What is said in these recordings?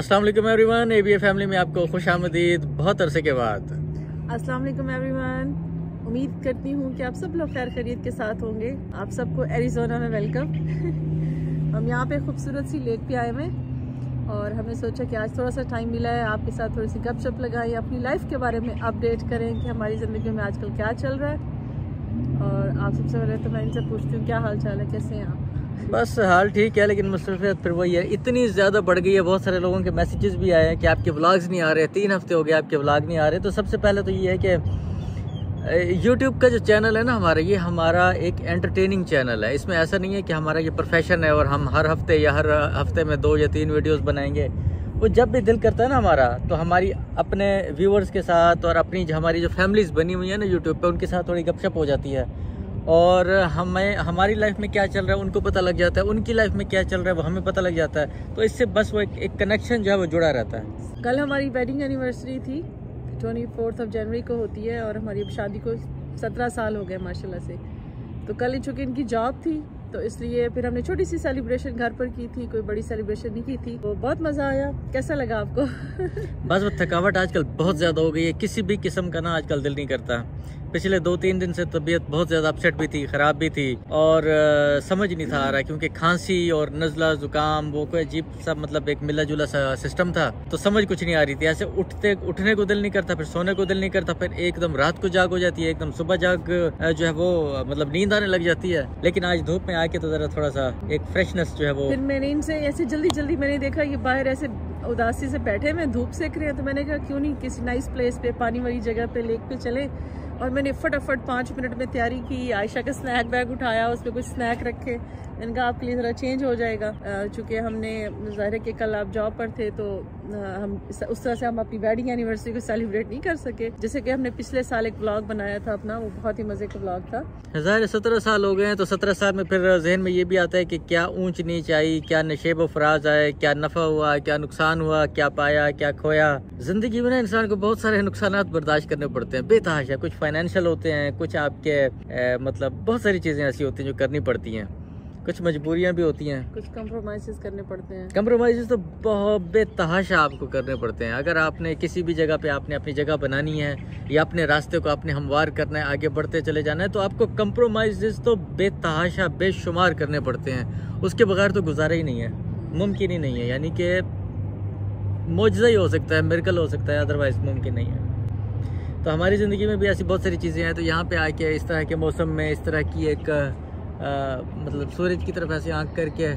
अस्सलाम वालेकुम everyone, ABA family में आपको खुशामदीद बहुत अरसे के बाद। अस्सलाम वालेकुम एवरीवन, उम्मीद करती हूँ कि आप सब लोग खैर खैरियत के साथ होंगे। आप सबको एरिज़ोना में वेलकम। हम यहाँ पे खूबसूरत सी लेक पे आए हैं और हमने सोचा कि आज थोड़ा सा टाइम मिला है, आपके साथ थोड़ी सी गपशप लगाएं, अपनी लाइफ के बारे में अपडेट करें कि हमारी ज़िंदगी में आजकल क्या चल रहा है। और आप सबसे पहले तो मैं इनसे पूछती हूँ, क्या हाल चाल है, कैसे हैं आप? बस हाल ठीक है, लेकिन मसरूफियत फिर वही है, इतनी ज़्यादा बढ़ गई है। बहुत सारे लोगों के मैसेजेस भी आए हैं कि आपके व्लॉग्स नहीं आ रहे, 3 हफ्ते हो गए आपके व्लॉग नहीं आ रहे। तो सबसे पहले तो ये है कि यूट्यूब का जो चैनल है ना हमारा, ये हमारा एक एंटरटेनिंग चैनल है। इसमें ऐसा नहीं है कि हमारा ये प्रोफेशन है और हम हर हफ्ते या हर हफ्ते में 2 या 3 वीडियोस बनाएंगे। वो जब भी दिल करता है ना हमारा, तो हमारी अपने व्यूअर्स के साथ और अपनी हमारी जो फैमिलीज़ बनी हुई है ना यूट्यूब पे, उनके साथ थोड़ी गपशप हो जाती है और हमें हमारी लाइफ में क्या चल रहा है उनको पता लग जाता है, उनकी लाइफ में क्या चल रहा है वो हमें पता लग जाता है। तो इससे बस वो एक कनेक्शन जो है वो जुड़ा रहता है। कल हमारी वेडिंग एनिवर्सरी थी, 24 जनवरी को होती है और हमारी शादी को 17 साल हो गए माशाल्लाह से। तो कल ही चूँकि इनकी जॉब थी तो इसलिए फिर हमने छोटी सी सेलिब्रेशन घर पर की थी, कोई बड़ी सेलिब्रेशन नहीं की थी। तो बहुत मज़ा आया। कैसा लगा आपको? बस वो थकावट आजकल बहुत ज़्यादा हो गई है, किसी भी किस्म का ना आजकल दिल नहीं करता। पिछले 2-3 दिन से तबीयत बहुत ज़्यादा अपसेट भी थी, ख़राब भी थी और समझ नहीं था आ रहा, क्योंकि खांसी और नज़ला ज़ुकाम वो कोई अजीब सा मतलब एक मिला जुला सा सिस्टम था। तो समझ कुछ नहीं आ रही थी। ऐसे उठने को दिल नहीं करता, फिर सोने को दिल नहीं करता, फिर एकदम रात को जाग हो जाती है, एकदम सुबह जाग जो है वो मतलब नींद आने लग जाती है। लेकिन आज धूप में आके तो ज़रा थोड़ा सा एक फ्रेशनेस जो है वो। फिर मैंने इनसे ऐसे जल्दी मैंने देखा ये बाहर ऐसे उदासी से बैठे हुए धूप सेक रहे हैं, तो मैंने कहा क्यों नहीं किसी नाइस प्लेस पे, पानी वाली जगह पे, लेक पे चले। और मैंने फटाफट 5 मिनट में तैयारी की, आयशा का स्नैक बैग उठाया, उसमें कुछ स्नैक रखे। इनका आपके लिए ज़रा चेंज हो जाएगा, चूँकि हमने ज़ाहिर है कि कल आप जॉब पर थे तो हम उस तरह से हम अपनी वेडिंग एनिवर्सरी को सेलिब्रेट नहीं कर सके। जैसे कि हमने पिछले साल एक व्लॉग बनाया था अपना, वो बहुत ही मज़े का व्लॉग था। ज़ाहिर 17 साल हो गए हैं, तो 17 साल में फिर जहन में ये भी आता है कि क्या ऊंच नीच आई, क्या नशेब फराज आए, क्या नफ़ा हुआ, क्या नुकसान हुआ, क्या पाया, क्या खोया। ज़िंदगी में ना इंसान को बहुत सारे नुकसान बर्दाश्त करने पड़ते हैं, बेतहाशा। कुछ फाइनेंशियल होते हैं, कुछ आपके मतलब बहुत सारी चीज़ें ऐसी होती हैं जो करनी पड़ती हैं, कुछ मजबूरियां भी होती हैं, कुछ कंप्रोमाइज़ करने पड़ते हैं। कंप्रोमाइज़ तो बहुत बेतहाशा आपको करने पड़ते हैं। अगर आपने किसी भी जगह पे आपने अपनी जगह बनानी है या अपने रास्ते को आपने हमवार करना है, आगे बढ़ते चले जाना है, तो आपको कंप्रोमाइज़ तो बेतहाशा बेशुमार करने पड़ते हैं। उसके बगैर तो गुजारा ही नहीं है, मुमकिन ही नहीं है। यानी कि मौजज़ा ही हो सकता है, मिरेकल हो सकता है, अदरवाइज़ मुमकिन नहीं है। तो हमारी ज़िंदगी में भी ऐसी बहुत सारी चीज़ें हैं। तो यहाँ पे आके इस तरह के मौसम में इस तरह की एक मतलब सूरज की तरफ ऐसे आंख करके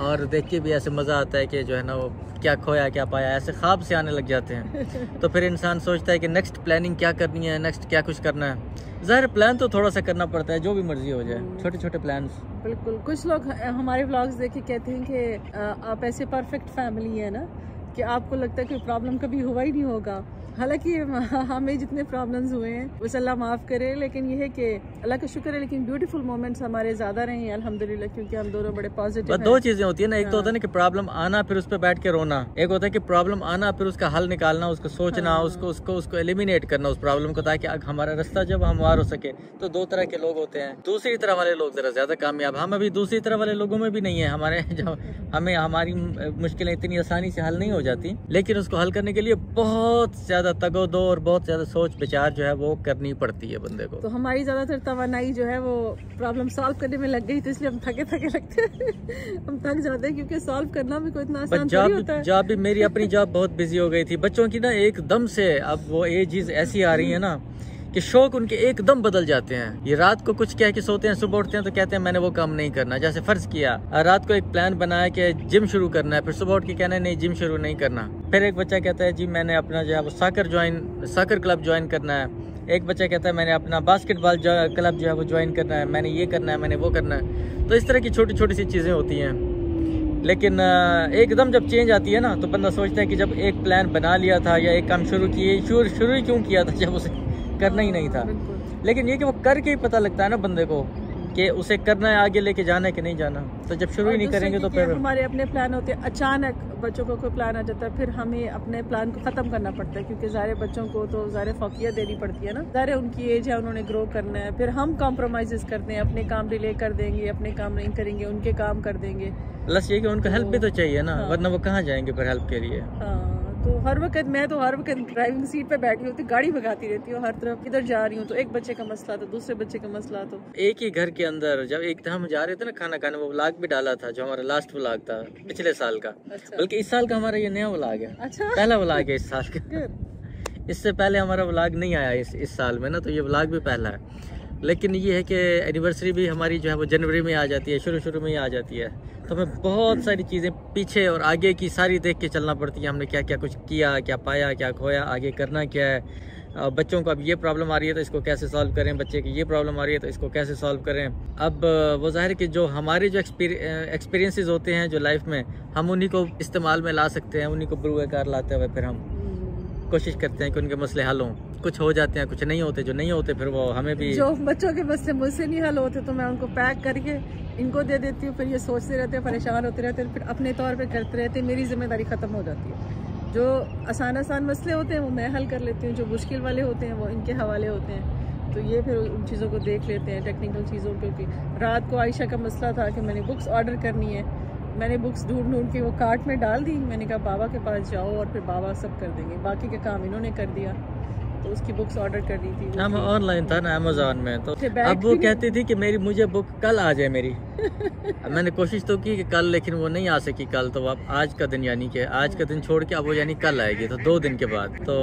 और देख के भी ऐसे मज़ा आता है कि जो है ना वो क्या खोया क्या पाया, ऐसे ख्वाब से आने लग जाते हैं। तो फिर इंसान सोचता है कि नेक्स्ट प्लानिंग क्या करनी है, नेक्स्ट क्या कुछ करना है। ज़ाहिर प्लान तो थोड़ा सा करना पड़ता है, जो भी मर्जी हो जाए, छोटे छोटे प्लान्स। बिल्कुल। कुछ लोग हमारे व्लॉग्स देख के कहते हैं कि आप ऐसे परफेक्ट फैमिली है ना कि आपको लगता है कि प्रॉब्लम कभी हुआ ही नहीं होगा। हालांकि हमें जितने प्रॉब्लम्स हुए हैं वो अल्लाह माफ़ करे, लेकिन ये है कि अल्लाह का शुक्र है, लेकिन ब्यूटीफुल मोमेंट्स हमारे ज़्यादा रहे हैं अल्हम्दुलिल्लाह, क्योंकि हम दोनों बड़े पॉजिटिव हैं। 2 चीज़ें होती है ना, एक तो होता है ना कि प्रॉब्लम आना फिर उस पर बैठ के रोना, एक होता है कि प्रॉब्लम आना फिर उसका हल निकालना, उसको सोचना, उसको एलिमिनेट करना उस प्रॉब्लम को, ताकि हमारा रास्ता जब हमवार हो सके। तो 2 तरह के लोग होते हैं। दूसरी तरह वाले लोग ज़रा ज़्यादा कामयाब, हम अभी दूसरी तरह वाले लोगों में भी नहीं है। हमारी मुश्किलें इतनी आसानी से हल नहीं हो जाती, लेकिन उसको हल करने के लिए बहुत ज़्यादा तगोदो और बहुत ज़्यादा सोच विचार जो है वो करनी पड़ती है बंदे को। तो हमारी ज़्यादातर तवानाई जो है वो प्रॉब्लम सॉल्व करने में लग गई, तो इसलिए हम थके लगते हैं। हम थक जाते हैं क्योंकि सॉल्व करना भी कोई इतना आसान नहीं होता है। जॉब भी मेरी अपनी जॉब बहुत बिजी हो गई थी। बच्चों की ना एकदम से अब वो एजेस ऐसी आ रही है ना कि शौक उनके एकदम बदल जाते हैं। ये रात को कुछ कह के सोते हैं, सुबह उठते हैं तो कहते हैं मैंने वो काम नहीं करना। जैसे फर्ज किया रात को एक प्लान बनाया कि जिम शुरू करना है, फिर सुबह उठ के कहना है नहीं जिम शुरू नहीं करना। फिर एक बच्चा कहता है जी मैंने अपना जो है वो साकर क्लब ज्वाइन करना है। एक बच्चा कहता है मैंने अपना बास्केटबॉल क्लब जो है वो ज्वाइन करना है, मैंने ये करना है, मैंने वो करना है। तो इस तरह की छोटी छोटी सी चीज़ें होती हैं। लेकिन एकदम जब चेंज आती है ना तो बंदा सोचता है कि जब एक प्लान बना लिया था या एक काम शुरू शुरू ही क्यों किया था जब उसे करना ही नहीं था। लेकिन ये कि वो करके ही पता लगता है ना बंदे को कि उसे करना है, आगे लेके जाना है कि नहीं जाना। तो जब शुरू ही नहीं करेंगे तो फिर हमारे अपने प्लान होते हैं, अचानक बच्चों को कोई प्लान आ जाता है, फिर हमें अपने प्लान को ख़त्म करना पड़ता है, क्योंकि ज़ाहिर बच्चों को तो ज़ाहिर फौकियत देनी पड़ती है ना, ज़ाहिर उनकी एज है, उन्होंने ग्रो करना है, फिर हम कॉम्प्रोमाइज़ करते हैं, अपने काम डिले कर देंगे, अपने काम नहीं करेंगे, उनके काम कर देंगे। प्लस ये कि उनको हेल्प भी तो चाहिए ना, वरना वो कहाँ जाएंगे फिर हेल्प के लिए। तो हर वक्त मैं तो हर वक्त ड्राइविंग सीट पे बैठी होती, गाड़ी भगाती रहती हूँ हर तरफ, इधर जा रही हूँ तो एक बच्चे का मसला, तो दूसरे बच्चे का मसला। तो एक ही घर के अंदर जब एक हम जा रहे थे ना खाना खाने, वो व्लॉग भी डाला था जो हमारा लास्ट व्लॉग था पिछले साल का। अच्छा। बल्कि इस साल का हमारा ये नया व्लॉग है। अच्छा। पहला व्लॉग है इस साल का। इससे पहले हमारा व्लॉग नहीं आया इस साल में ना, तो ये व्लॉग भी पहला है। लेकिन ये है कि एनिवर्सरी भी हमारी जो है वो जनवरी में आ जाती है, शुरू में ही आ जाती है, तो हमें बहुत सारी चीज़ें पीछे और आगे की सारी देख के चलना पड़ती है। हमने क्या क्या कुछ किया, क्या पाया, क्या खोया, आगे करना क्या है। बच्चों को अब ये प्रॉब्लम आ रही है तो इसको कैसे सॉल्व करें, बच्चे की ये प्रॉब्लम आ रही है तो इसको कैसे सॉल्व करें। अब वो ज़ाहिर कि जो हमारे जो एक्सपीरियंसेस होते हैं जो लाइफ में, हम उन्हीं को इस्तेमाल में ला सकते हैं, उन्हीं को बुरुकार लाते हुए फिर हम कोशिश करते हैं कि उनके मसले हल हों। कुछ हो जाते हैं, कुछ नहीं होते, जो नहीं होते फिर वो हमें भी, जो बच्चों के मसले मुझसे नहीं हल होते तो मैं उनको पैक करके इनको दे देती हूँ, फिर ये सोचते रहते हैं, परेशान होते रहते हैं, फिर अपने तौर पे करते रहते हैं, मेरी जिम्मेदारी ख़त्म हो जाती है। जो आसान मसले होते हैं वो मैं हल कर लेती हूँ, जो मुश्किल वाले होते हैं वो इनके हवाले होते हैं। तो ये फिर उन चीज़ों को देख लेते हैं, टेक्निकल चीज़ों को। क्योंकि रात को आयशा का मसला था कि मैंने बुक्स ऑर्डर करनी है, मैंने बुक्स ढूंढ के वो कार्ट में डाल दी, मैंने कहा बाबा के पास जाओ और फिर बाबा सब कर देंगे, बाकी के काम इन्होंने कर दिया। तो उसकी बुक्स ऑर्डर कर दी थी, हम ऑनलाइन था ना अमेज़न में, तो अब वो कहती थी कि मुझे बुक कल आ जाए मेरी। मैंने कोशिश तो की कि कल, लेकिन वो नहीं आ सकी कल, तो अब आज का दिन, यानी कि आज का दिन छोड़ के अब वो यानी कल आएगी, तो 2 दिन के बाद। तो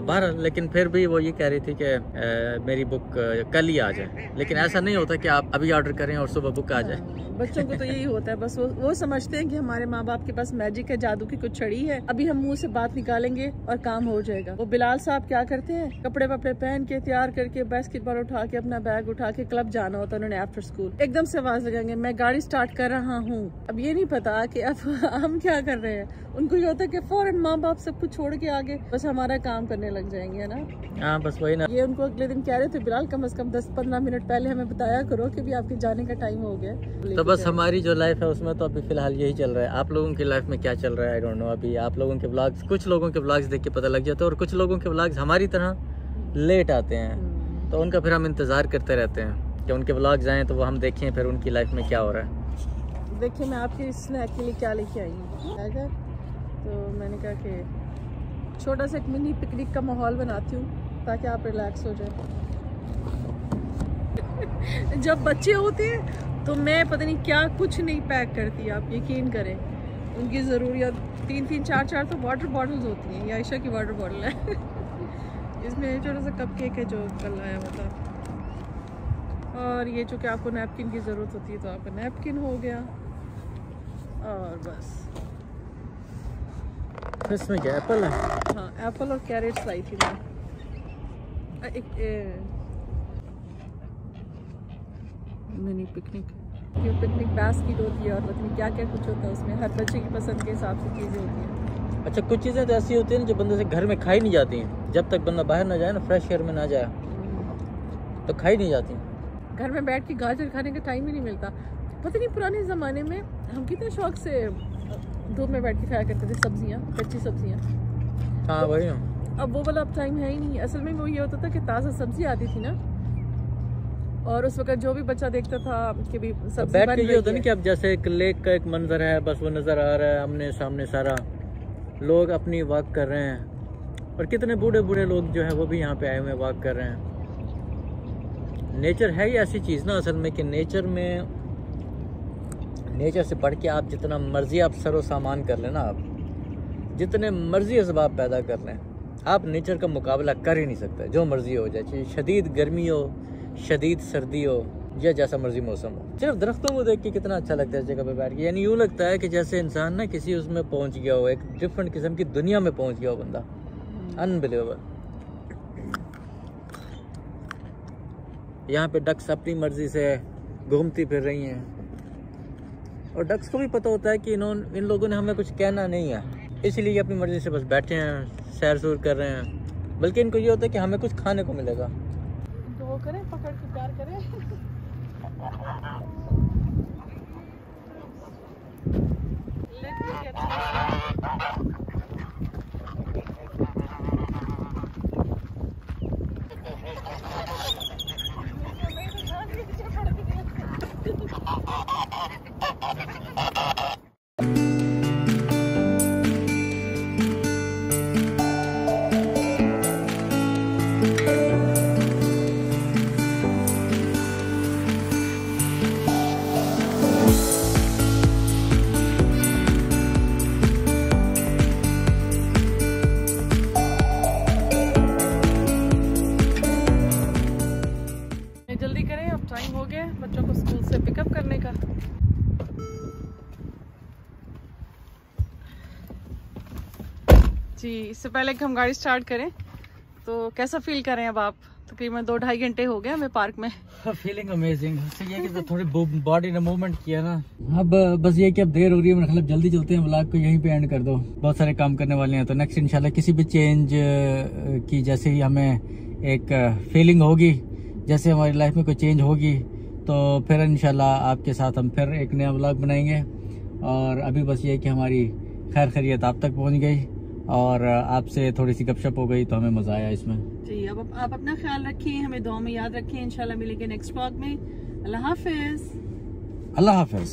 बहरहाल लेकिन फिर भी वो ये कह रही थी कि मेरी बुक कल ही आ जाए, लेकिन ऐसा नहीं होता कि आप अभी ऑर्डर करें और सुबह बुक आ जाए। बच्चों को तो यही होता है, बस वो समझते हैं कि हमारे माँ बाप के पास मैजिक है, जादू की कुछ छड़ी है, अभी हम मुंह से बात निकालेंगे और काम हो जाएगा। वो बिलाल साहब क्या करते हैं, कपड़े वपड़े पहन के तैयार करके बास्केटबॉल उठा के अपना बैग उठा के क्लब जाना होता है उन्होंने आफ्टर स्कूल, एकदम से आवाज लगाएंगे मैं गाड़ी स्टार्ट कर रहा हूँ। अब ये नहीं पता कि अब हम क्या कर रहे हैं, उनको ये होता है कि फौरन माँ बाप सब कुछ छोड़ के आगे बस हमारा काम करने लग जाएंगे, है ना। हाँ बस वही ना। ये उनको अगले दिन कह रहे थे बिलाल कम से कम 10-15 मिनट पहले हमें बताया करो कि भी आपके जाने का टाइम हो गया। तो बस हमारी जो लाइफ है उसमें तो अभी फिलहाल यही चल रहा है। आप लोगों की लाइफ में क्या चल रहा है आई डोंट नो। अभी आप लोगों के व्लॉग्स, कुछ लोगों के व्लॉग्स देख के पता लग जाता है, और कुछ लोगों के व्लॉग्स हमारी तरह लेट आते हैं, तो उनका फिर हम इंतज़ार करते रहते हैं कि उनके व्लॉग्स आएँ तो वो हम देखें फिर उनकी लाइफ में क्या हो रहा है। देखिए मैं आपके स्नैक के लिए क्या लेके आई हूँ, तो मैंने कहा कि छोटा सा एक मिनी पिकनिक का माहौल बनाती हूँ ताकि आप रिलैक्स हो जाए। जब बच्चे होते हैं तो मैं पता नहीं क्या कुछ नहीं पैक करती, आप यकीन करें। उनकी ज़रूरियात 3-3, 4-4 तो वाटर बॉटल्स होती हैं। ये आयशा की वाटर बॉटल है इसमें छोटा सा कप केक है जो कल आया हुआ था, और ये जो कि आपको नैपकिन की ज़रूरत होती है तो आपका नैपकिन हो गया, और बस। इसमें क्या एप्पल है? हाँ एप्पल और कैरेट्स लाई थी मैं। मिनी पिकनिक, ये पिकनिक बास्केट होती है और पता नहीं क्या क्या कुछ होता है उसमें, हर बच्चे की पसंद के हिसाब से चीज़ें होती हैं। अच्छा कुछ चीज़ें तो ऐसी होती हैं जो बंदे से घर में खाई नहीं जाती हैं, जब तक बंदा बाहर ना जाए ना, फ्रेश एयर में ना जाए तो खाई नहीं जाती। घर में बैठ के गाजर खाने का टाइम ही नहीं मिलता। पता नहीं पुराने ज़माने में हम कितने शौक से धूप में बैठ के खाया करते थे सब्जियाँ, कच्ची सब्जियाँ। हाँ वही अब वो वाला अब टाइम है ही नहीं। असल में वो ये होता था कि ताज़ा सब्जी आती थी ना, और उस वक्त जो भी बच्चा देखता था कि भी सब्जी बैठ के ये होता नहीं कि अब जैसे एक लेक का एक मंजर है, बस वो नज़र आ रहा है हमने सामने, सारा लोग अपनी वॉक कर रहे हैं, और कितने बूढ़े बूढ़े लोग जो है वो भी यहाँ पे आए हुए वॉक कर रहे हैं। नेचर है ही ऐसी चीज़ ना असल में कि नेचर में, नेचर से पढ़ के आप जितना मर्जी आप सरो सामान कर लेना, आप जितने मर्जी असबाब पैदा कर लें, आप नेचर का मुकाबला कर ही नहीं सकते। जो मर्जी हो जाए, चाहे शदीद गर्मी हो, शदीद सर्दी हो, या जैसा मर्जी मौसम हो। सिर्फ दरख्तों को देख के कितना अच्छा लगता है इस जगह पे बैठ के, यानी यूँ लगता है कि जैसे इंसान ना किसी उसमें पहुँच गया हो, एक डिफरेंट किस्म की दुनिया में पहुँच गया हो बंदा। अनबिलीवेबल। यहाँ पे डक्स अपनी मर्जी से घूमती फिर रही हैं, और डक्स को भी पता होता है कि इन लोगों ने हमें कुछ कहना नहीं है, इसलिए अपनी मर्जी से बस बैठे हैं, सैर सूर कर रहे हैं। बल्कि इनको ये होता है कि हमें कुछ खाने को मिलेगा, तो वो करें, पकड़ के प्यार करें। जल्दी करें, अब टाइम हो गया बच्चों को स्कूल से पिकअप करने का। जी, इससे पहले कि हम गाड़ी स्टार्ट करें तो कैसा फील कर रहे हैं अब आप? तकरीबन 2-2.5 घंटे हो गए हमें पार्क में। Feeling amazing. ये कि तो थोड़ी बॉडी ने मूवमेंट किया ना। अब बस ये कि अब देर हो रही है, मतलब जल्दी चलते हैं, व्लॉग को यहीं पे एंड कर दो। बहुत सारे काम करने वाले हैं, तो नेक्स्ट इंशाल्लाह किसी भी चेंज की जैसे ही हमें एक फीलिंग होगी, जैसे हमारी लाइफ में कोई चेंज होगी, तो फिर इंशाल्लाह आपके साथ हम फिर एक नया व्लॉग बनाएंगे। और अभी बस ये कि हमारी खैर खैरियत आप तक पहुँच गई और आपसे थोड़ी सी गपशप हो गई, तो हमें मज़ा आया इसमें। जी, अब आप अपना ख्याल रखिए, हमें दुआ में याद रखिए। इंशाल्लाह मिलेंगे नेक्स्ट व्लॉग में। अल्लाह हाफिज। अल्लाह हाफिज।